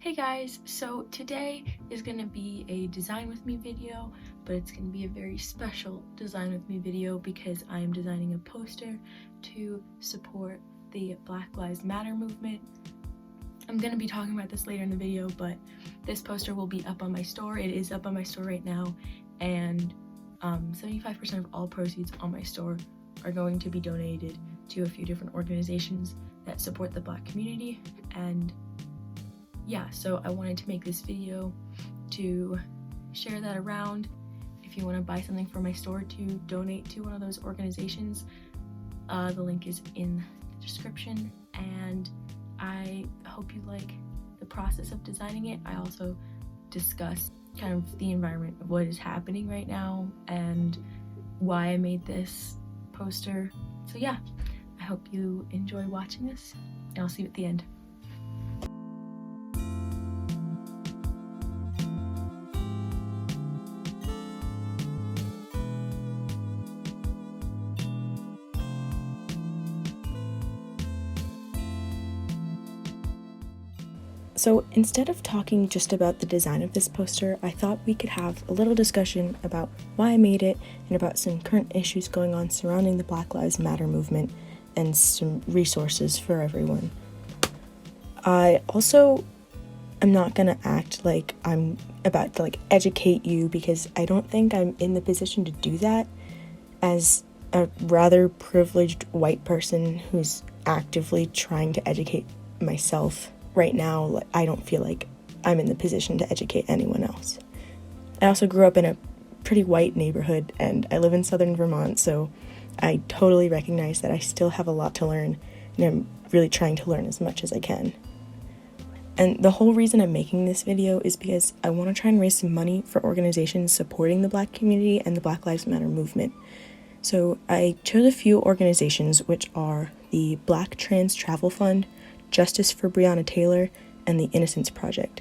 Hey guys, so today is going to be a design with me video, but it's going to be a very special design with me video because I am designing a poster to support the Black Lives Matter movement. I'm going to be talking about this later in the video, but this poster will be up on my store. It is up on my store right now, and 75% of all proceeds on my store are going to be donated to a few different organizations that support the Black community. And yeah, so I wanted to make this video to share that around. If you want to buy something from my store to donate to one of those organizations, the link is in the description, and I hope you like the process of designing it. I also discuss kind of the environment of what is happening right now and why I made this poster. So yeah, I hope you enjoy watching this, and I'll see you at the end. So instead of talking just about the design of this poster, I thought we could have a little discussion about why I made it and about some current issues going on surrounding the Black Lives Matter movement and some resources for everyone. I also am not gonna act like I'm about to educate you, because I don't think I'm in the position to do that as a rather privileged white person who's actively trying to educate myself. Right now, I don't feel like I'm in the position to educate anyone else. I also grew up in a pretty white neighborhood, and I live in southern Vermont, so I totally recognize that I still have a lot to learn, and I'm really trying to learn as much as I can. And the whole reason I'm making this video is because I want to try and raise some money for organizations supporting the Black community and the Black Lives Matter movement. So I chose a few organizations, which are the Black Trans Travel Fund, Justice for Breonna Taylor, and the Innocence Project.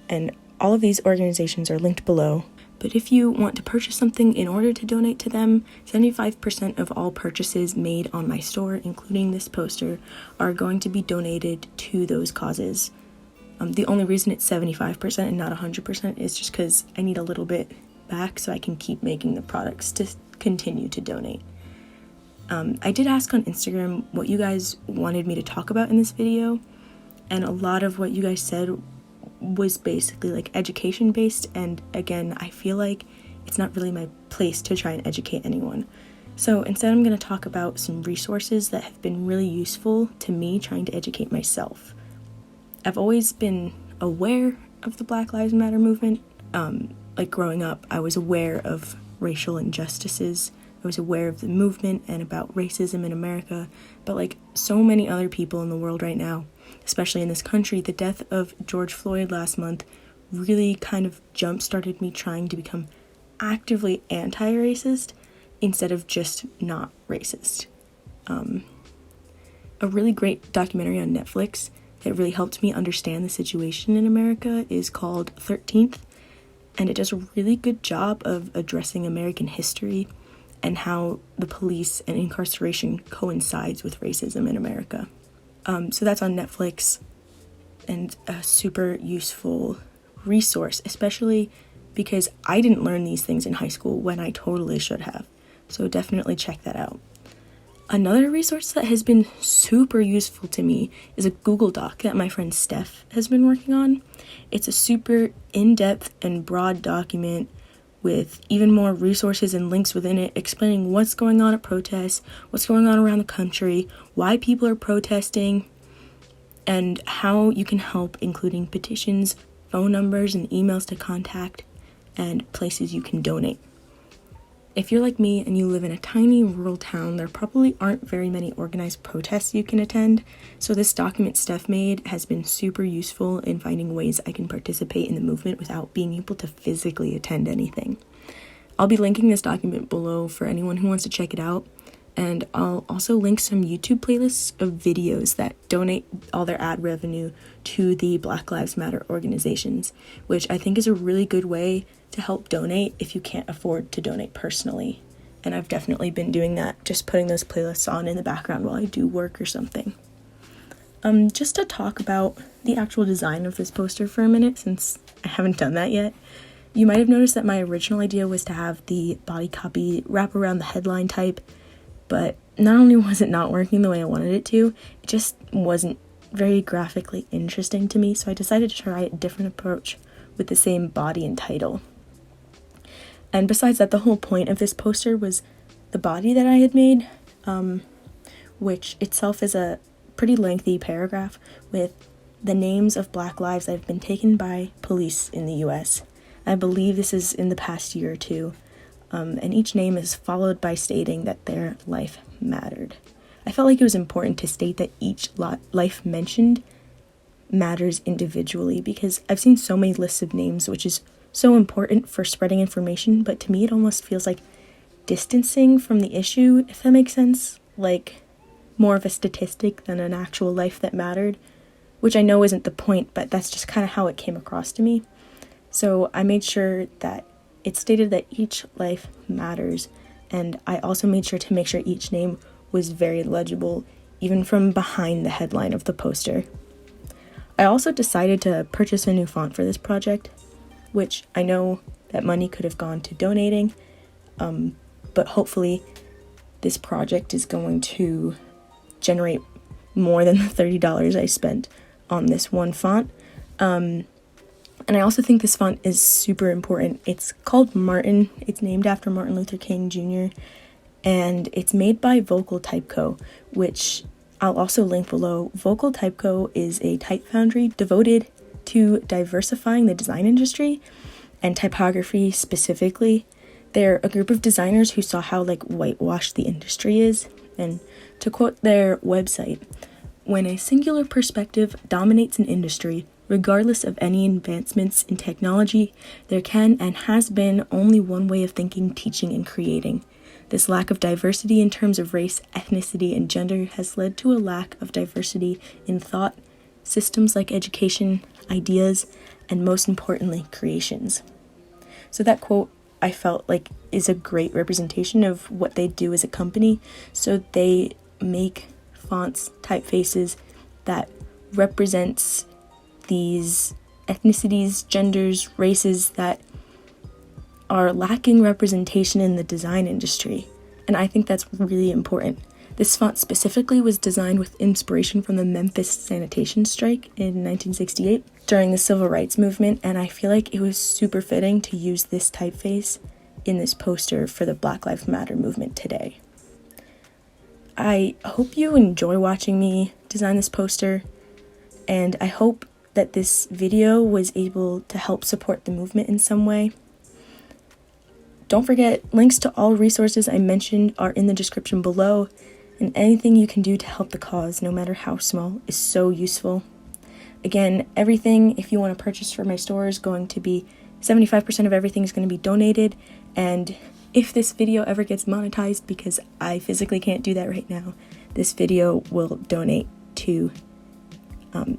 And all of these organizations are linked below, but if you want to purchase something in order to donate to them, 75% of all purchases made on my store, including this poster, are going to be donated to those causes. The only reason it's 75% and not 100% is just because I need a little bit back so I can keep making the products to continue to donate. I did ask on Instagram what you guys wanted me to talk about in this video, and a lot of what you guys said was basically education based, and again, I feel like it's not really my place to try and educate anyone. So instead, I'm going to talk about some resources that have been really useful to me trying to educate myself. I've always been aware of the Black Lives Matter movement. Growing up, I was aware of racial injustices. I was aware of the movement and about racism in America, but like so many other people in the world right now, especially in this country, the death of George Floyd last month really kind of jump-started me trying to become actively anti-racist instead of just not racist. A really great documentary on Netflix that really helped me understand the situation in America is called 13th, and it does a really good job of addressing American history and how the police and incarceration coincides with racism in America. So that's on Netflix, and a super useful resource, especially because I didn't learn these things in high school when I totally should have. So definitely check that out. Another resource that has been super useful to me is a Google Doc that my friend Steph has been working on. It's a super in-depth and broad document with even more resources and links within it, explaining what's going on at protests, what's going on around the country, why people are protesting, and how you can help, including petitions, phone numbers and emails to contact, and places you can donate. If you're like me and you live in a tiny rural town, there probably aren't very many organized protests you can attend, so this document Steph made has been super useful in finding ways I can participate in the movement without being able to physically attend anything. I'll be linking this document below for anyone who wants to check it out, and I'll also link some YouTube playlists of videos that donate all their ad revenue to the Black Lives Matter organizations, which I think is a really good way to help donate if you can't afford to donate personally. And I've definitely been doing that, just putting those playlists on in the background while I do work or something. Just to talk about the actual design of this poster for a minute, since I haven't done that yet. You might have noticed that my original idea was to have the body copy wrap around the headline type, but not only was it not working the way I wanted it to, it just wasn't very graphically interesting to me, so I decided to try a different approach with the same body and title. And besides that, the whole point of this poster was the body that I had made, which itself is a pretty lengthy paragraph with the names of Black lives that have been taken by police in the US. I believe this is in the past year or two, and each name is followed by stating that their life mattered. I felt like it was important to state that each life mentioned matters individually, because I've seen so many lists of names, which is so important for spreading information, but to me it almost feels like distancing from the issue, if that makes sense. Like more of a statistic than an actual life that mattered, which I know isn't the point, but that's just kind of how it came across to me. So I made sure that it stated that each life matters, and I also made sure to make sure each name was very legible, even from behind the headline of the poster. I also decided to purchase a new font for this project, which I know that money could have gone to donating, but hopefully this project is going to generate more than the $30 I spent on this one font. And I also think this font is super important. It's called Martin. It's named after Martin Luther King Jr. And it's made by Vocal Type Co., which I'll also link below. Vocal Type Co. is a type foundry devoted to diversifying the design industry and typography specifically. They're a group of designers who saw how whitewashed the industry is. And to quote their website, "When a singular perspective dominates an industry, regardless of any advancements in technology, there can and has been only one way of thinking, teaching, and creating. This lack of diversity in terms of race, ethnicity, and gender has led to a lack of diversity in thought, systems like education, ideas, and most importantly, creations." So that quote, I felt like, is a great representation of what they do as a company. So they make fonts, typefaces that represents these ethnicities, genders, races that are lacking representation in the design industry. And I think that's really important. This font specifically was designed with inspiration from the Memphis sanitation strike in 1968 during the civil rights movement, and I feel like it was super fitting to use this typeface in this poster for the Black Lives Matter movement today. I hope you enjoy watching me design this poster, and I hope that this video was able to help support the movement in some way. Don't forget, links to all resources I mentioned are in the description below, and anything you can do to help the cause, no matter how small, is so useful. Again, everything, if you want to purchase from my store, is going to be 75% of everything is going to be donated, and if this video ever gets monetized, because I physically can't do that right now, this video will donate to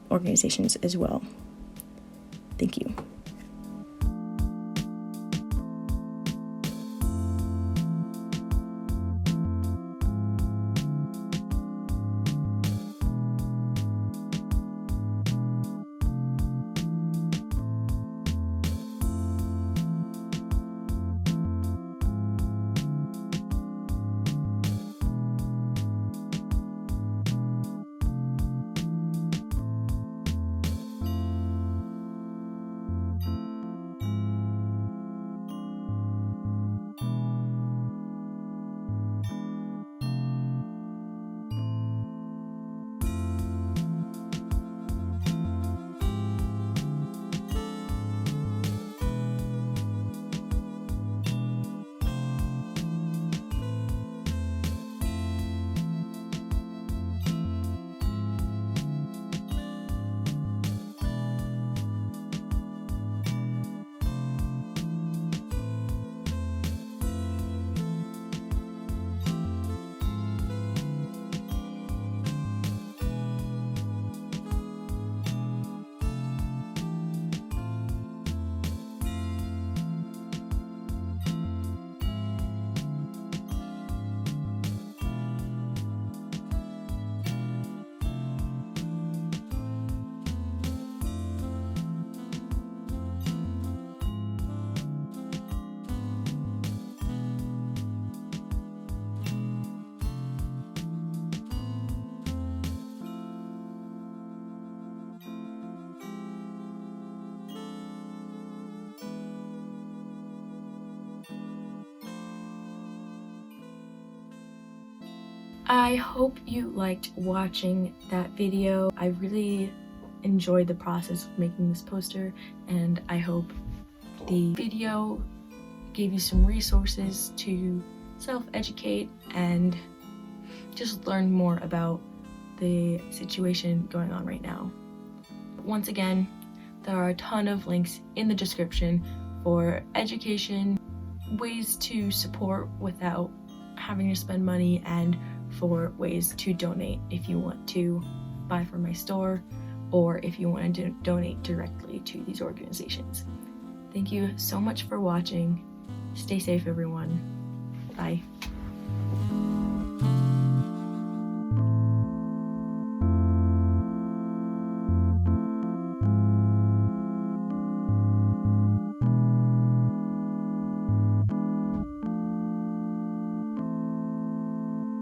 organizations as well. Thank you. I hope you liked watching that video. I really enjoyed the process of making this poster, and I hope the video gave you some resources to self-educate and just learn more about the situation going on right now. Once again, there are a ton of links in the description for education, ways to support without having to spend money, and for ways to donate if you want to buy from my store or if you want to donate directly to these organizations. Thank you so much for watching. Stay safe, everyone. Bye.